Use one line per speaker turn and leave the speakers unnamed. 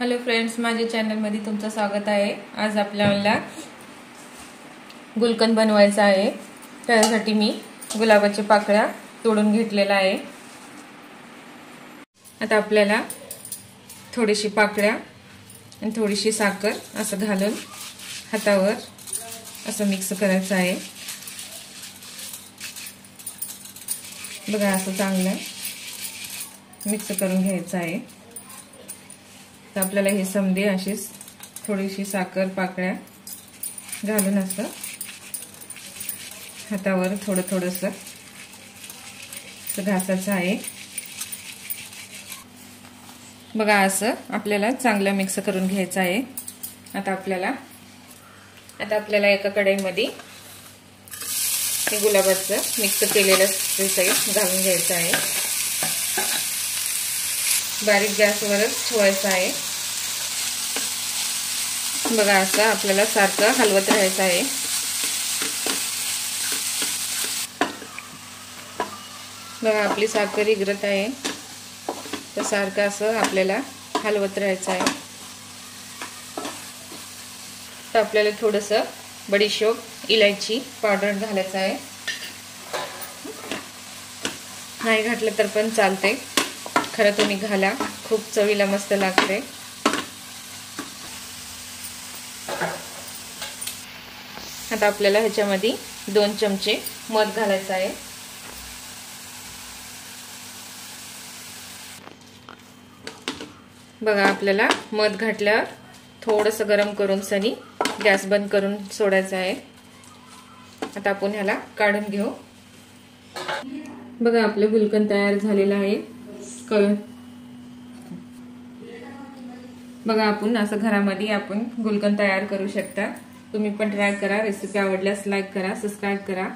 Hello friends, माझ्या चॅनलमध्ये तुमचं स्वागत आहे। आज आपल्याला गुलकंद बनवायचा आहे। त्यासाठी मी गुलाबाच्या पाकळ्या तोडून घेतलेल्या आहे। आता आपल्याला थोडीशी पाकळ्या आणि थोडीशी साखर असं घालून हातावर असं मिक्स करायचं आहे। बघा, असं चांगलं मिक्स करून घ्यायचं आहे। तर आपल्याला हे समदे अशीच थोडीशी साखर पाकळ्या घालून असं हातावर थोडंसं घासायचं आहे। बघा, असं आपल्याला चांगलं मिक्स करून घ्यायचं आहे। आता आपल्याला एका कढईमध्ये हे गुलाबाचं मिक्स केलेलं सहित घालून घ्यायचं आहे। बारीक गॅसवरच ठेवायचं आहे। बघा, असं आपल्याला सारखं हलवत राहायचं आहे। बघा, आपली साखर विरघळत आहे, तर सारखं असं आपल्याला हलवत राहायचं आहे। तर आपल्याला थोडंसं बडीशोप, इलायची पावडर घालायचं आहे। नाही घातलं तर पण चालते, खरं तुम्ही घाला, खूप चवीला मस्त लागते। आता आपल्याला ह्याच्यामध्ये 2 चमचे मध घालायचं आहे। बघा, आपल्याला मध घातल्यावर थोडंसं गरम करून सनी गॅस बंद करून सोडायचं आहे। आता आपण ह्याला काढून घेऊ। बघा, आपलं गुलकंद तयार झालेलं आहे। बघा, आपण असं घरामध्ये आपण गुलकंद तयार करू शकता। तुम्ही पण ट्राय करा। रेसिपी आवडल्यास लाईक करा, सबस्क्राईब करा।